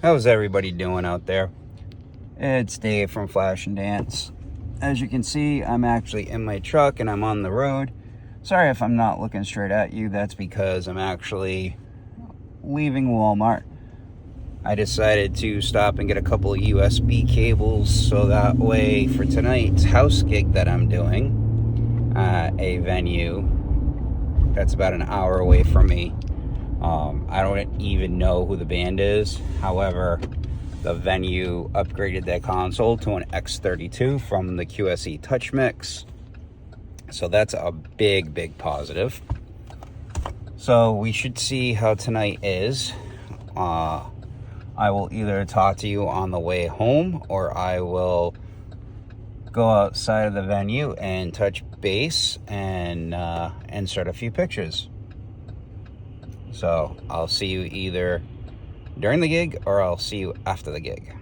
How's everybody doing out there? It's Dave from Flash and Dance. As you can see, I'm actually in my truck and I'm on the road. Sorry if I'm not looking straight at you. That's because I'm actually leaving Walmart. I decided to stop and get a couple of USB cables so that way for tonight's house gig that I'm doing at a venue that's about an hour away from me. I don't even know who the band is. However, the venue upgraded their console to an X32 from the QSE Touch Mix. So that's a big positive. So we should see how tonight is. I will either talk to you on the way home or I will go outside of the venue and touch base and insert a few pictures. So I'll see you either during the gig or I'll see you after the gig.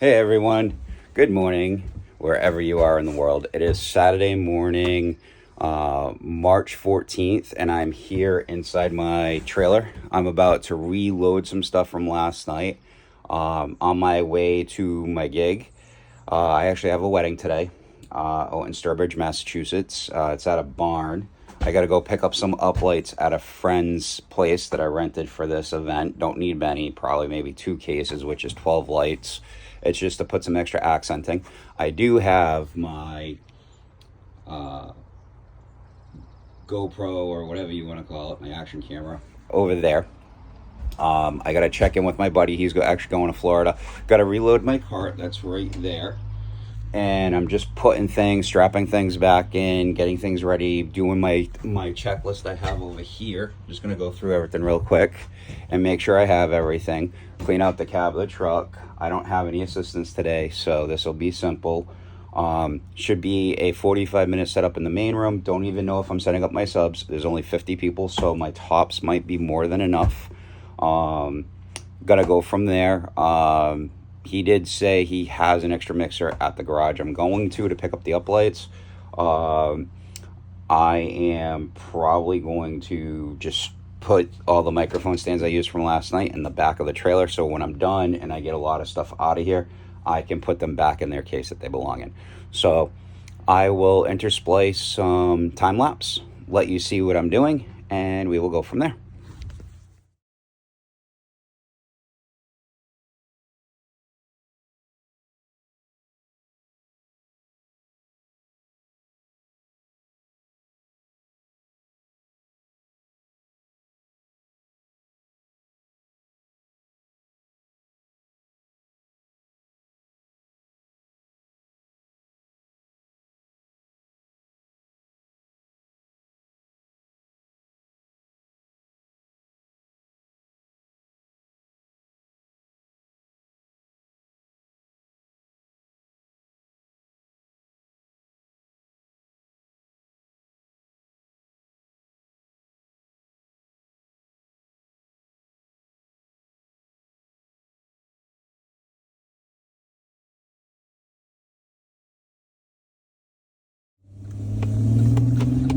Hey everyone, good morning wherever you are in the world. It is Saturday morning, March 14th, and I'm here inside my trailer. I'm about to reload some stuff from last night on my way to my gig. I actually have a wedding today in Sturbridge, Massachusetts. It's at a barn. I got to go pick up some uplights at a friend's place that I rented for this event. Don't need many, probably maybe 2 cases, which is 12 lights. It's just to put some extra accenting. I do have my GoPro or whatever you want to call it, my action camera, over there. I got to check in with my buddy. He's actually going to Florida. Got to reload my cart. That's right there. And I'm just putting things, strapping things back in, getting things ready, doing my checklist I have over here. Just going to go through everything real quick and make sure I have everything. Clean out the cab of the truck. I don't have any assistance today, so this will be simple. Should be a 45-minute setup in the main room. Don't even know if I'm setting up my subs. There's only 50 people, so my tops might be more than enough. Gotta go from there. He did say he has an extra mixer at the garage. I'm going to pick up the uplights. I am probably going to just put all the microphone stands I used from last night in the back of the trailer, so when I'm done and I get a lot of stuff out of here, I can put them back in their case that they belong in. So I will intersplice some time-lapse, let you see what I'm doing, and we will go from there.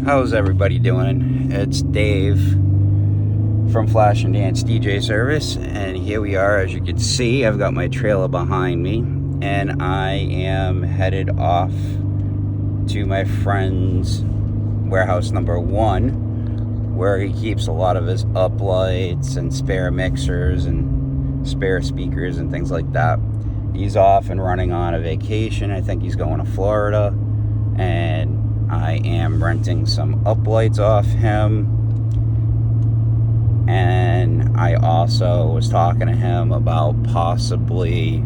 How's everybody doing? It's Dave from Flash and Dance DJ Service, and here we are. As you can see, I've got my trailer behind me, and I am headed off to my friend's warehouse number 1, where he keeps a lot of his uplights and spare mixers and spare speakers and things like that. He's off and running on a vacation. I think he's going to Florida, and I am renting some uplights off him. And I also was talking to him about possibly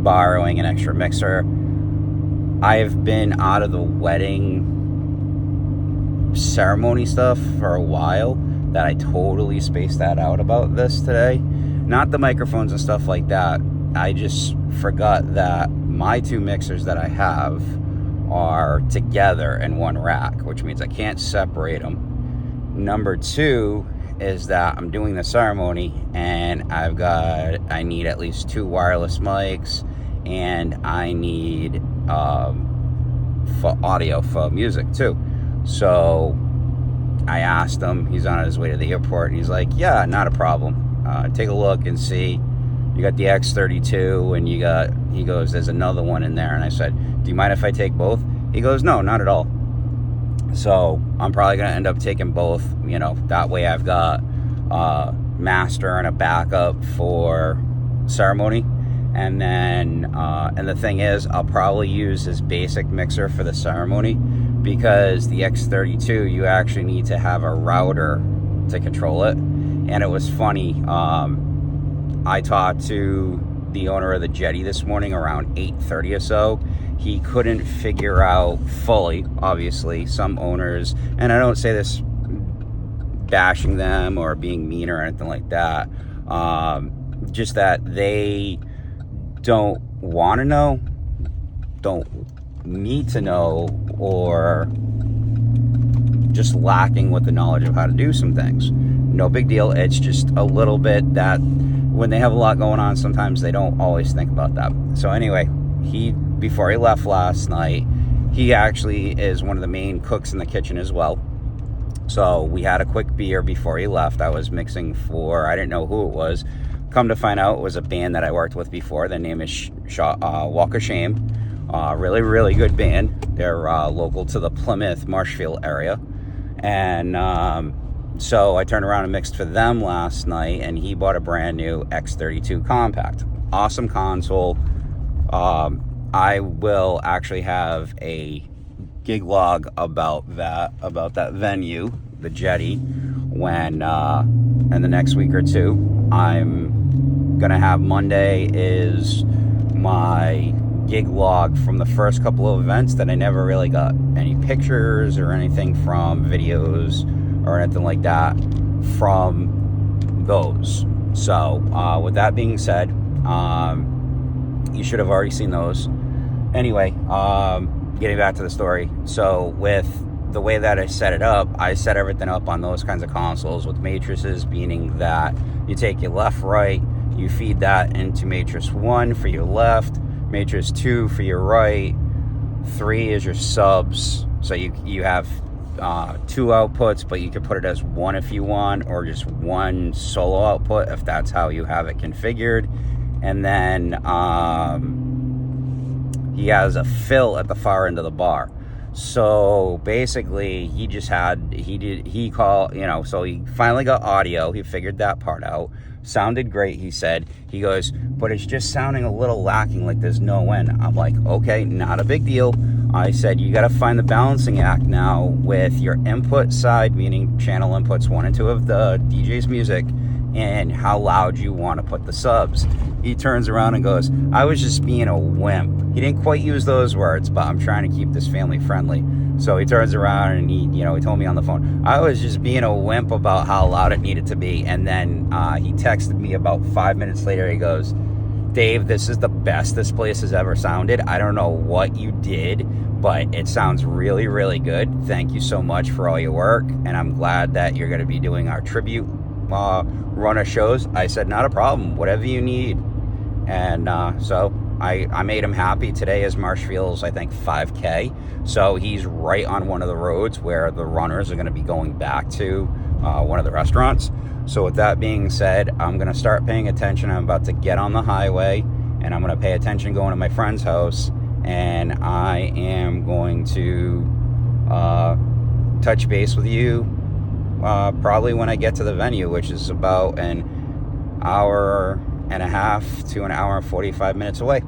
borrowing an extra mixer. I've been out of the wedding ceremony stuff for a while, that I totally spaced that out about this today. Not the microphones and stuff like that. I just forgot that my 2 mixers that I have are together in one rack, which means I can't separate them. Number 2 is that I'm doing the ceremony and I need at least 2 wireless mics, and I need for audio, for music too. So I asked him, he's on his way to the airport, and he's like, yeah, not a problem. Take a look and see. You got the X32, and he goes, there's another one in there. And I said, do you mind if I take both? He goes, no, not at all. So I'm probably going to end up taking both, that way I've got master and a backup for ceremony. And then, and the thing is, I'll probably use this basic mixer for the ceremony, because the X32, you actually need to have a router to control it. And it was funny, I talked to the owner of the Jetty this morning around 8:30 or so. He couldn't figure out fully, obviously, some owners, and I don't say this bashing them or being mean or anything like that, just that they don't want to know, don't need to know, or just lacking with the knowledge of how to do some things. No big deal. It's just a little bit that when they have a lot going on, sometimes they don't always think about that. So anyway, before he left last night, he actually is one of the main cooks in the kitchen as well. So we had a quick beer before he left. I was mixing for, I didn't know who it was. Come to find out, it was a band that I worked with before. Their name is Walk of Shame. Really, really good band. They're local to the Plymouth, Marshfield area. And so I turned around and mixed for them last night, and he bought a brand new X32 compact. Awesome console. I will actually have a gig log about that venue, the Jetty, when in the next week or two. I'm gonna have Monday is my gig log from the first couple of events that I never really got any pictures or anything from, videos or anything like that from those. So with that being said, you should have already seen those. Anyway, getting back to the story. So with the way that I set it up, I set everything up on those kinds of consoles with matrices, meaning that you take your left, right, you feed that into matrix 1 for your left, matrix 2 for your right, 3 is your subs. So you have 2 outputs, but you can put it as 1 if you want, or just 1 solo output if that's how you have it configured. And then he has a fill at the far end of the bar. So basically so he finally got audio. He figured that part out. Sounded great, he said. He goes, but it's just sounding a little lacking, like there's no end. I'm like, okay, not a big deal. I said, you got to find the balancing act now with your input side, meaning channel inputs 1 and 2 of the DJ's music, and how loud you want to put the subs. He turns around and goes, I was just being a wimp. He didn't quite use those words, but I'm trying to keep this family friendly. So he turns around and he told me on the phone, I was just being a wimp about how loud it needed to be. And then he texted me about 5 minutes later. He goes, Dave, this is the best this place has ever sounded. I don't know what you did, but it sounds really, really good. Thank you so much for all your work. And I'm glad that you're going to be doing our tribute run of shows. I said, not a problem, whatever you need. And so I made him happy. Today is Marshfield's, I think, 5K. So he's right on one of the roads where the runners are going to be going back to one of the restaurants. So with that being said, I'm going to start paying attention. I'm about to get on the highway, and I'm going to pay attention going to my friend's house. And I am going to touch base with you probably when I get to the venue, which is about an hour and a half to an hour and 45 minutes away.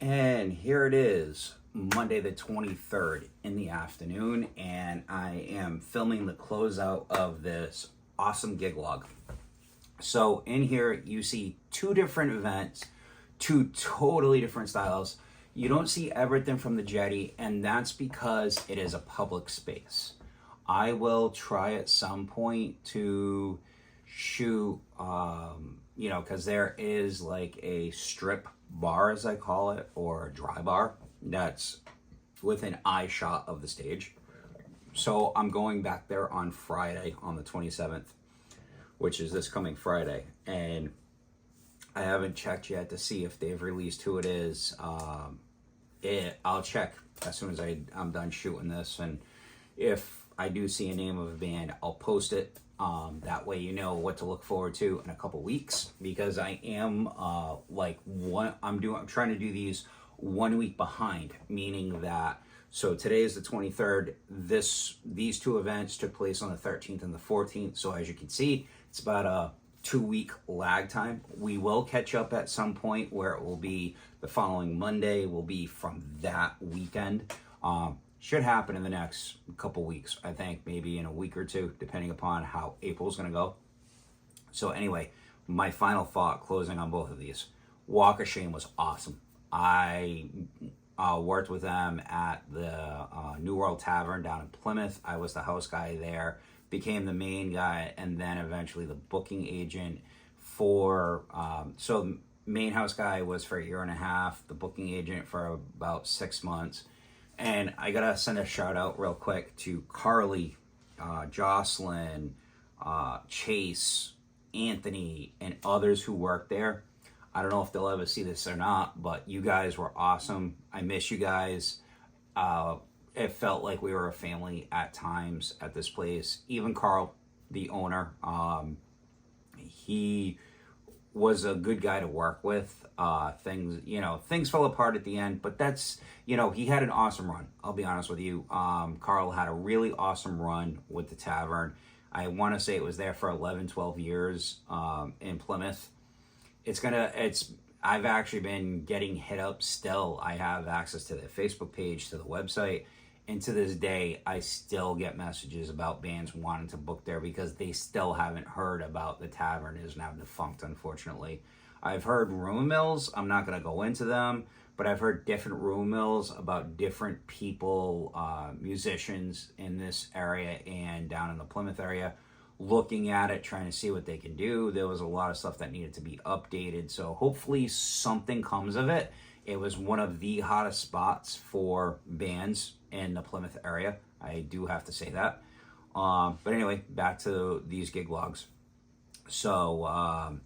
And here it is, Monday the 23rd in the afternoon, and I am filming the closeout of this awesome gig log. So in here you see two different events, two totally different styles. You don't see everything from the Jetty, and that's because it is a public space. I will try at some point to shoot, because there is like a strip bar, as I call it, or a dry bar that's within eye shot of the stage. So I'm going back there on Friday, on the 27th, which is this coming Friday, and I haven't checked yet to see if they've released who it is. I'll check as soon as I'm done shooting this, and if I do see a name of a band, I'll post it. That way you know what to look forward to in a couple weeks, because I am I'm trying to do these 1 week behind, meaning that, so today is the 23rd. These two events took place on the 13th and the 14th. So as you can see, it's about a 2-week lag time. We will catch up at some point where it will be the following Monday will be from that weekend. Should happen in the next couple weeks, I think, maybe in a week or two, depending upon how April's going to go. So anyway, my final thought closing on both of these. Walk of Shame was awesome. I worked with them at the New World Tavern down in Plymouth. I was the house guy there, became the main guy, and then eventually the booking agent for, so the main house guy was for 1.5 years, the booking agent for about 6 months. And I gotta send a shout out real quick to Carly, Jocelyn, Chase, Anthony, and others who work there. I don't know if they'll ever see this or not, but you guys were awesome. I miss you guys. It felt like we were a family at times at this place. Even Carl, the owner, he was a good guy to work with. Things fell apart at the end, but that's, he had an awesome run. I'll be honest with you. Carl had a really awesome run with the tavern. I want to say it was there for 11, 12 years in Plymouth. I've actually been getting hit up still. I have access to the Facebook page, to the website. And to this day, I still get messages about bands wanting to book there because they still haven't heard about the tavern. It is now defunct, unfortunately. I've heard rumor mills. I'm not going to go into them, but I've heard different rumor mills about different people, musicians in this area and down in the Plymouth area, looking at it, trying to see what they can do. There was a lot of stuff that needed to be updated. So hopefully something comes of it. It was one of the hottest spots for bands in the Plymouth area. I do have to say that. But anyway, back to these gig logs. So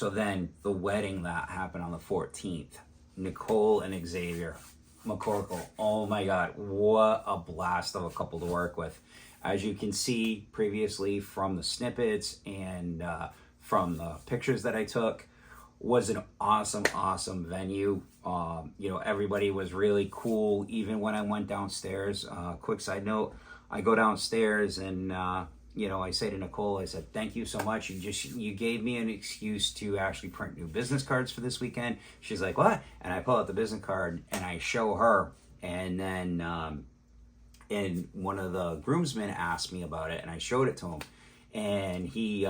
then the wedding that happened on the 14th, Nicole and Xavier McCorkle. Oh my God, what a blast of a couple to work with. As you can see previously from the snippets and from the pictures that I took, was an awesome venue. Everybody was really cool. Even when I went downstairs, quick side note, I go downstairs and, I say to Nicole, I said, thank you so much. You gave me an excuse to actually print new business cards for this weekend. She's like, what? And I pull out the business card and I show her. And then, and one of the groomsmen asked me about it and I showed it to him. And he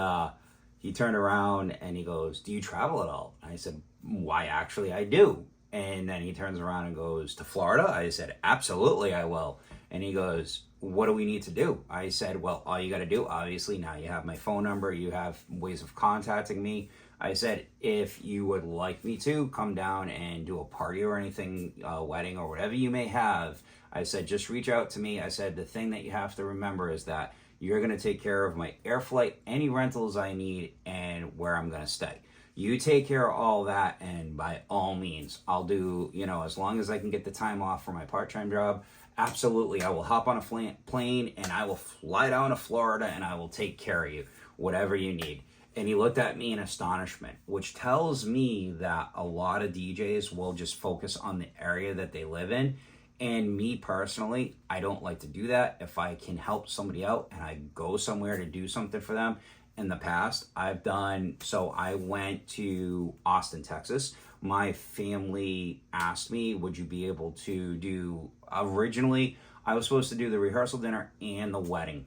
turned around and he goes, do you travel at all? I said, why, actually, I do. And then he turns around and goes, to Florida? I said, absolutely, I will. And he goes, what do we need to do? I said, well, all you got to do, obviously, now you have my phone number, you have ways of contacting me. I said, if you would like me to come down and do a party or anything, wedding or whatever you may have, I said, just reach out to me. I said, the thing that you have to remember is that you're going to take care of my air flight, any rentals I need, and where I'm going to stay. You take care of all that, and by all means, I'll do, as long as I can get the time off for my part-time job, absolutely, I will hop on a plane, and I will fly down to Florida, and I will take care of you, whatever you need. And he looked at me in astonishment, which tells me that a lot of DJs will just focus on the area that they live in. And me personally, I don't like to do that. If I can help somebody out and I go somewhere to do something for them, in the past, I've done, so I went to Austin, Texas, my family asked me, would you be able to do, originally, I was supposed to do the rehearsal dinner and the wedding.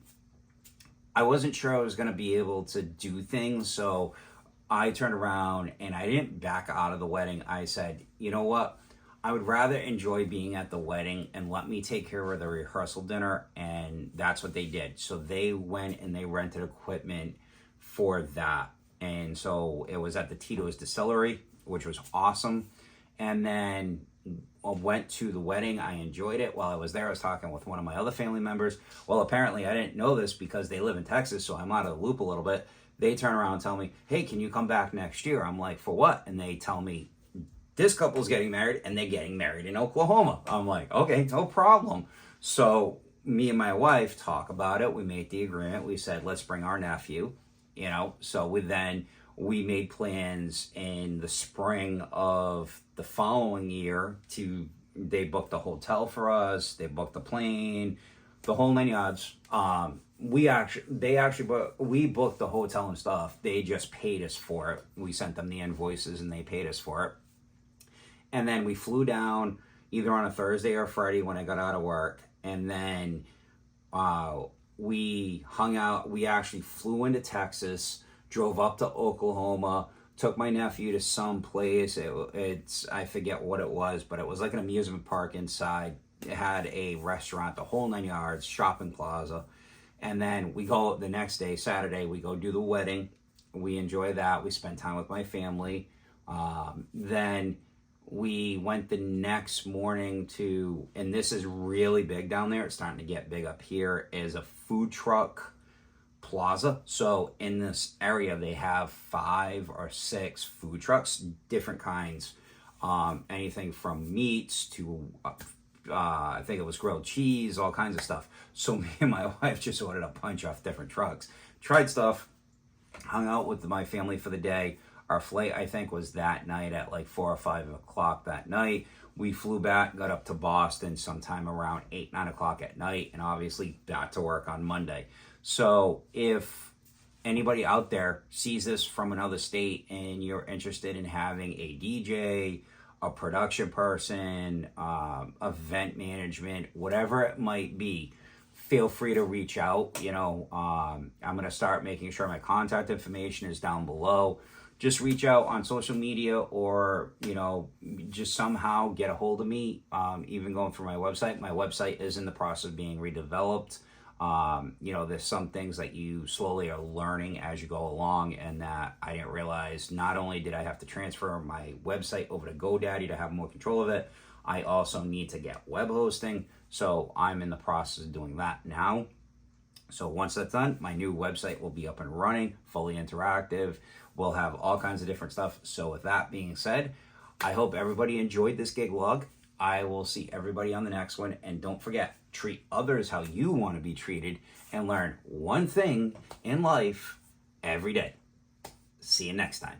I wasn't sure I was going to be able to do things, so I turned around and I didn't back out of the wedding. I said, you know what? I would rather enjoy being at the wedding and let me take care of the rehearsal dinner, and that's what they did. So they went and they rented equipment for that. And so it was at the Tito's Distillery, which was awesome. And then I went to the wedding. I enjoyed it. While I was there, I was talking with one of my other family members. Well, apparently I didn't know this because they live in Texas, so I'm out of the loop a little bit. They turn around and tell me, hey, can you come back next year? I'm like, for what? And they tell me, this couple's getting married and they're getting married in Oklahoma. I'm like, okay, no problem. So me and my wife talk about it. We made the agreement. We said, let's bring our nephew, you know. So we made plans in the spring of the following year they booked the hotel for us. They booked the plane, the whole 9 yards. We booked the hotel and stuff. They just paid us for it. We sent them the invoices and they paid us for it. And then we flew down either on a Thursday or Friday when I got out of work. And then we hung out. We actually flew into Texas, drove up to Oklahoma, took my nephew to some place. I forget what it was, but it was like an amusement park inside. It had a restaurant, the whole 9 yards, shopping plaza. And then we go the next day, Saturday, we go do the wedding. We enjoy that. We spend time with my family. Then we went the next morning to, and this is really big down there, it's starting to get big up here, is a food truck plaza. So in this area, they have 5 or 6 food trucks, different kinds, anything from meats to I think it was grilled cheese, all kinds of stuff. So me and my wife just ordered a bunch off different trucks, tried stuff, hung out with my family for the day. Our flight, I think, was that night at like 4 or 5 o'clock that night. We flew back, got up to Boston sometime around 8, 9 o'clock at night, and obviously back to work on Monday. So if anybody out there sees this from another state and you're interested in having a DJ, a production person, event management, whatever it might be, feel free to reach out. You know, I'm going to start making sure my contact information is down below. Just reach out on social media, or, you know, just somehow get a hold of me, even going through my website. My website is in the process of being redeveloped. You know, there's some things that you slowly are learning as you go along, and that I didn't realize. Not only did I have to transfer my website over to GoDaddy to have more control of it, I also need to get web hosting. So I'm in the process of doing that now. So once that's done, my new website will be up and running, fully interactive. We'll have all kinds of different stuff. So with that being said, I hope everybody enjoyed this gig log. I will see everybody on the next one. And don't forget, treat others how you want to be treated, and learn one thing in life every day. See you next time.